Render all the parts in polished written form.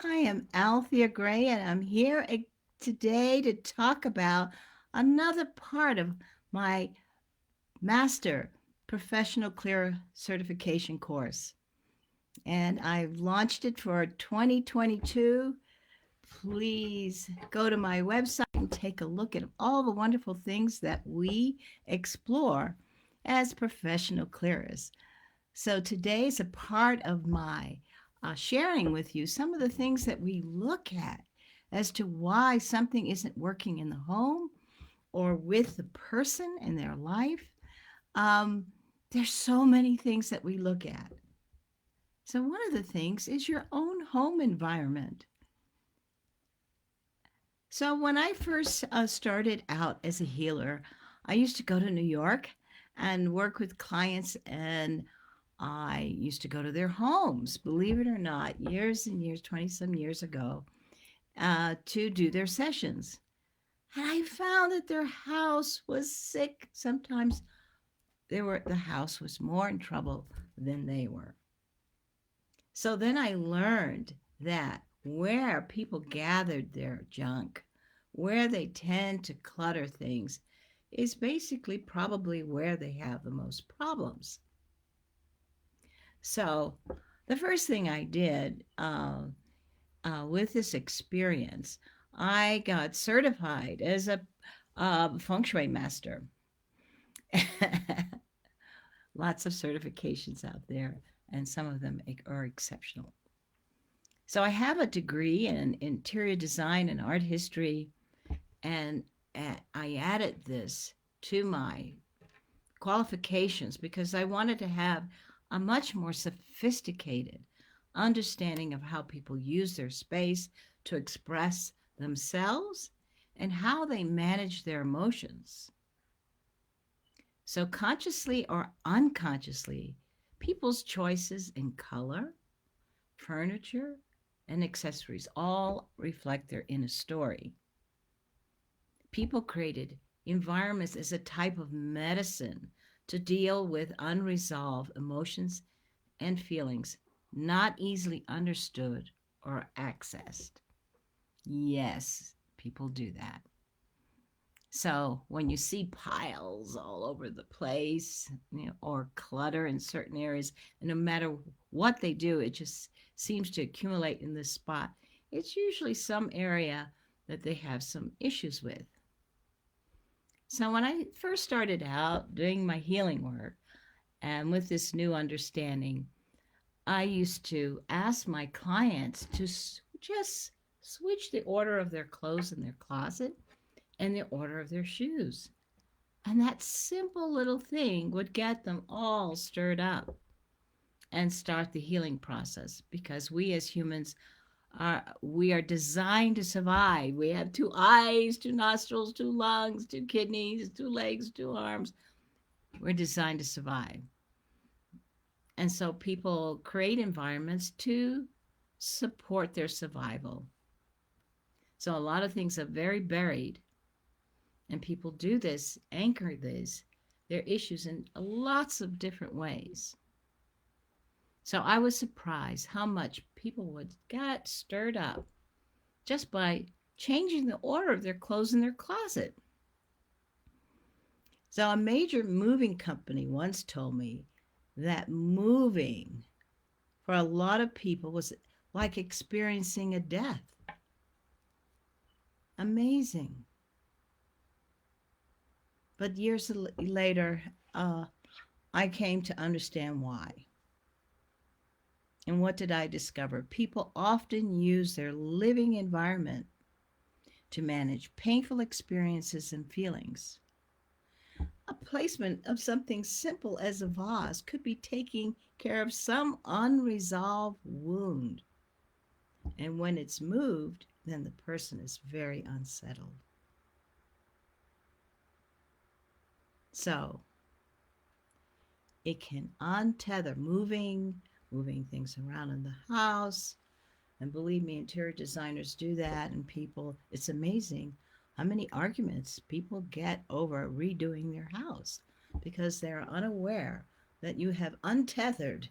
I am Althea Gray, and I'm here today to talk about another part of my Master Professional Clearer Certification course. And I've launched it for 2022. Please go to my website and take a look at all the wonderful things that we explore as professional clearers. So today's a part of my sharing with you some of the things that we look at as to why something isn't working in the home or with the person in their life. Um, there's so many things that we look at. So one of the things is your own home environment. So when I first started out as a healer, I used to go to New York and work with clients, and I used to go to their homes, believe it or not, years and years, 20 some years ago, to do their sessions. And I found that their house was sick. Sometimes the house was more in trouble than they were. So then I learned that where people gathered their junk, where they tend to clutter things, is basically probably where they have the most problems. So the first thing I did with this experience, I got certified as a Feng Shui master. Lots of certifications out there, and some of them are exceptional. So I have a degree in interior design and art history, and I added this to my qualifications because I wanted to have a much more sophisticated understanding of how people use their space to express themselves and how they manage their emotions. So, consciously or unconsciously, people's choices in color, furniture, and accessories all reflect their inner story. People created environments as a type of medicine to deal with unresolved emotions and feelings not easily understood or accessed. Yes, people do that. So when you see piles all over the place, or clutter in certain areas, and no matter what they do, it just seems to accumulate in this spot. It's usually some area that they have some issues with. So when I first started out doing my healing work and with this new understanding, I used to ask my clients to just switch the order of their clothes in their closet and the order of their shoes. And that simple little thing would get them all stirred up and start the healing process because we as humans we are designed to survive. We have two eyes, two nostrils, two lungs, two kidneys, two legs, two arms. We're designed to survive. And so people create environments to support their survival. So a lot of things are very buried, and people do this, anchor their issues in lots of different ways. So I was surprised how much people would get stirred up just by changing the order of their clothes in their closet. So a major moving company once told me that moving for a lot of people was like experiencing a death. Amazing. But years later, I came to understand why. And what did I discover? People often use their living environment to manage painful experiences and feelings. A placement of something simple as a vase could be taking care of some unresolved wound. And when it's moved, then the person is very unsettled. So it can untether moving things around in the house. And believe me, interior designers do that, and people, it's amazing how many arguments people get over redoing their house because they're unaware that you have untethered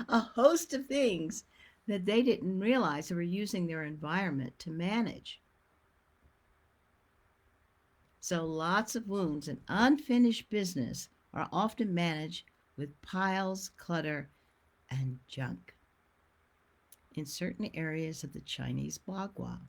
a host of things that they didn't realize they were using their environment to manage. So lots of wounds and unfinished business are often managed with piles, clutter, and junk in certain areas of the Chinese Bagua.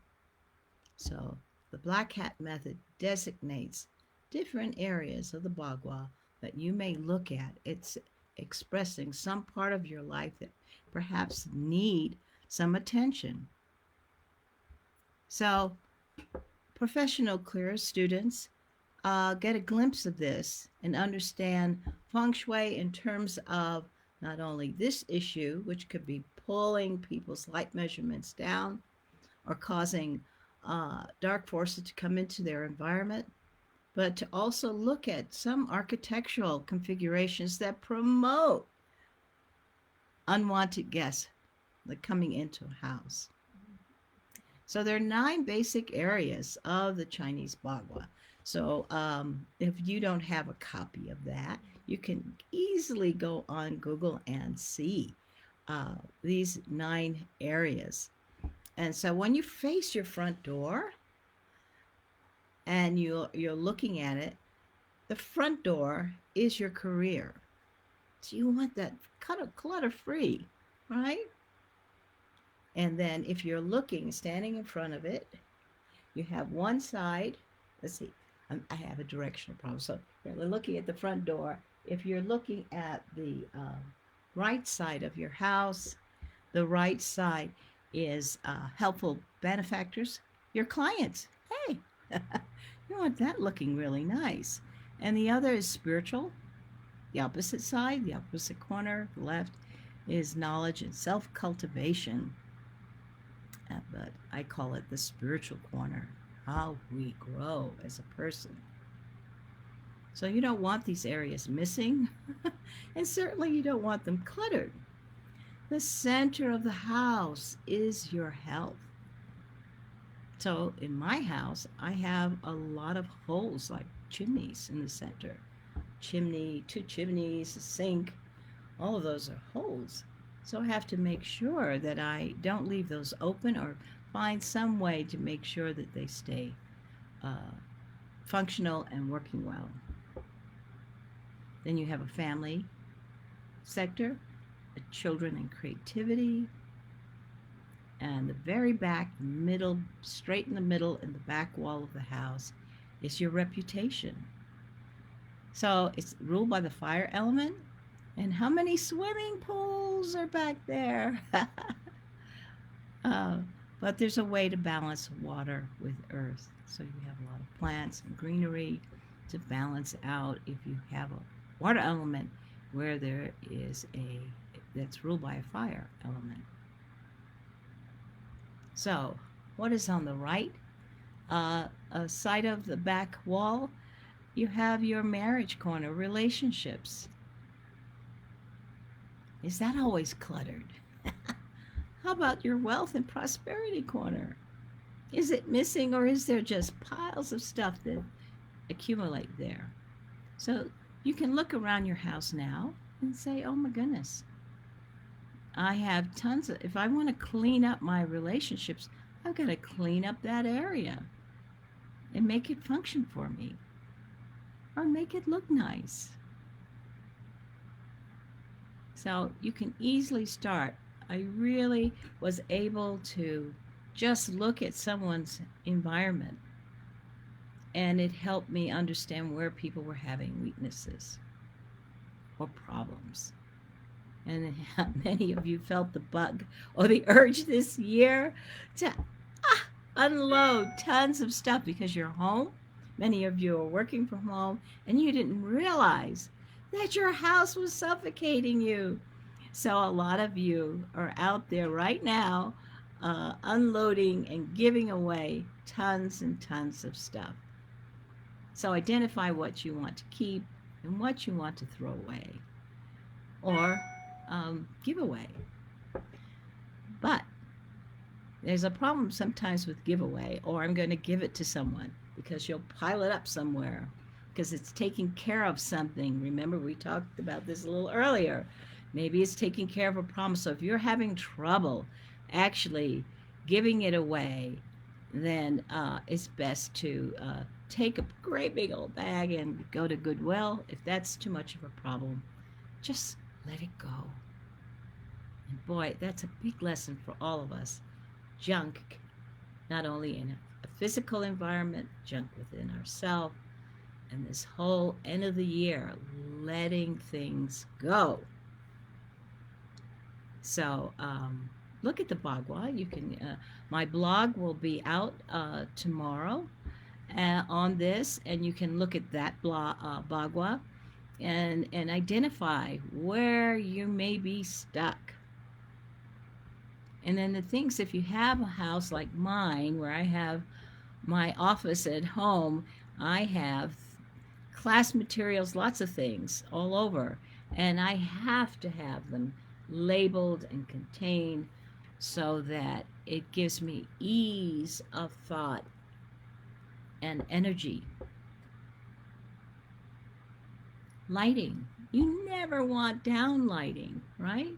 So the black hat method designates different areas of the Bagua that you may look at. It's expressing some part of your life that perhaps need some attention. So professional clear students get a glimpse of this and understand feng shui in terms of not only this issue, which could be pulling people's light measurements down or causing dark forces to come into their environment, but to also look at some architectural configurations that promote unwanted guests like coming into a house. So there are 9 basic areas of the Chinese Bagua. So if you don't have a copy of that, you can easily go on Google and see these 9 areas. And so when you face your front door and you're looking at it, the front door is your career. So you want that kind of clutter free, right? And then if you're looking, standing in front of it, you have one side. Let's see, I have a directional problem. So you're looking at the front door. If you're looking at the right side of your house, the right side is helpful benefactors, your clients. Hey, you want that looking really nice. And the other is spiritual. The opposite side, the opposite corner, the left, is knowledge and self cultivation. But I call it the spiritual corner, how we grow as a person. So you don't want these areas missing, and certainly you don't want them cluttered. The center of the house is your health. So in my house, I have a lot of holes like chimneys in the center. Chimney, 2 chimneys, a sink, all of those are holes. So I have to make sure that I don't leave those open or find some way to make sure that they stay functional and working well. Then you have a family sector, children and creativity, and the very back, middle, straight in the middle, in the back wall of the house is your reputation. So it's ruled by the fire element. And how many swimming pools are back there? uh, but there's a way to balance water with earth. So you have a lot of plants and greenery to balance out if you have a water element where there is a that's ruled by a fire element. So what is on the right side of the back wall? You have your marriage corner, relationships. Is that always cluttered? How about your wealth and prosperity corner? Is it missing, or is there just piles of stuff that accumulate there? So you can look around your house now and say, oh my goodness, I have tons of, if I want to clean up my relationships, I've got to clean up that area and make it function for me or make it look nice. So you can easily start. I really was able to just look at someone's environment, and it helped me understand where people were having weaknesses or problems. And many of you felt the bug or the urge this year to unload tons of stuff because you're home. Many of you are working from home, and you didn't realize that your house was suffocating you. So a lot of you are out there right now unloading and giving away tons and tons of stuff. So identify what you want to keep and what you want to throw away or give away. But there's a problem sometimes with giveaway, or I'm going to give it to someone, because you'll pile it up somewhere because it's taking care of something. Remember, we talked about this a little earlier. Maybe it's taking care of a problem. So if you're having trouble actually giving it away, then it's best to take a great big old bag and go to Goodwill. If that's too much of a problem, just let it go. And boy, that's a big lesson for all of us. Junk, not only in a physical environment, junk within ourselves, and this whole end of the year, letting things go. So look at the Bagua. You can. My blog will be out tomorrow on this, and you can look at that Bagua and identify where you may be stuck. And then the things, if you have a house like mine, where I have my office at home, I have class materials, lots of things all over, and I have to have them labeled and contained so that it gives me ease of thought and energy. Lighting. You never want down lighting, right?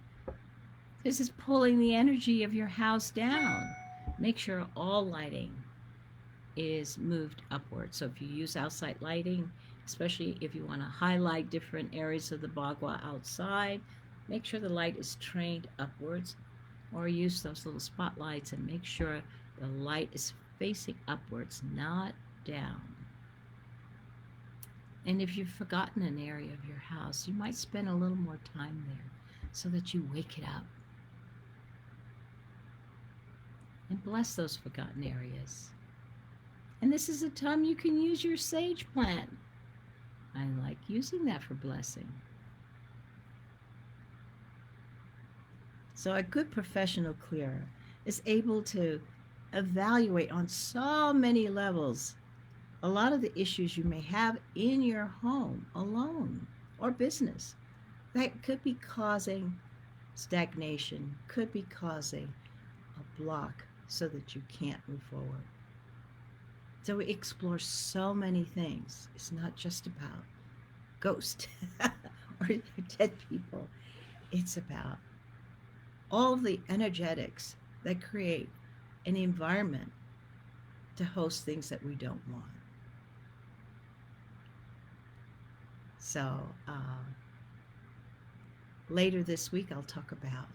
This is pulling the energy of your house down. Make sure all lighting is moved upward. So if you use outside lighting, especially if you want to highlight different areas of the Bagua outside, make sure the light is trained upwards, or use those little spotlights and make sure the light is facing upwards, not down. And if you've forgotten an area of your house, you might spend a little more time there so that you wake it up. And bless those forgotten areas. And this is a time you can use your sage plant. I like using that for blessing. So a good professional clearer is able to evaluate on so many levels a lot of the issues you may have in your home alone or business that could be causing stagnation, could be causing a block so that you can't move forward. So we explore so many things. It's not just about ghosts or dead people. It's about all of the energetics that create an environment to host things that we don't want. So later this week, I'll talk about,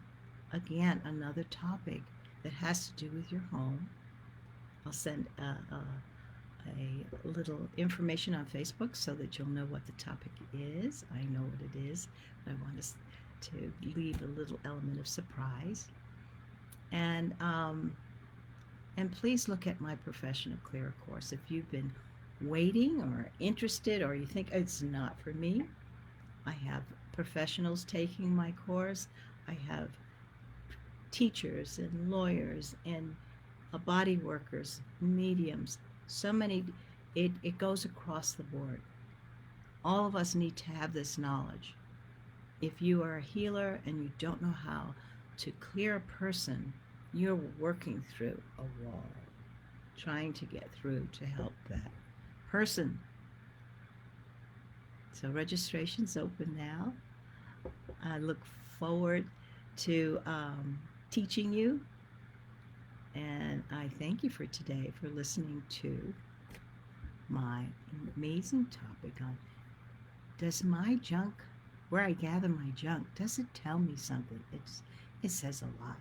again, another topic that has to do with your home. I'll send a little information on Facebook so that you'll know what the topic is. I know what it is. I want us to leave a little element of surprise. And please look at my Professional Clearer course. If you've been waiting or interested, or you think it's not for me, I have professionals taking my course. I have teachers and lawyers and body workers, mediums, so many. It goes across the board. All of us need to have this knowledge. If you are a healer and you don't know how to clear a person, you're working through a wall, trying to get through to help that person. So registration's open now. I look forward to teaching you. And I thank you for today for listening to my amazing topic on, does my junk, where I gather my junk, does it tell me something? It says a lot.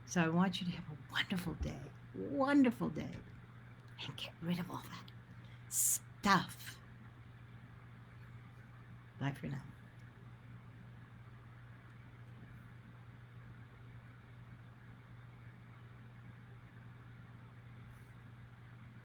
So I want you to have a wonderful day, and get rid of all that stuff. Bye for now.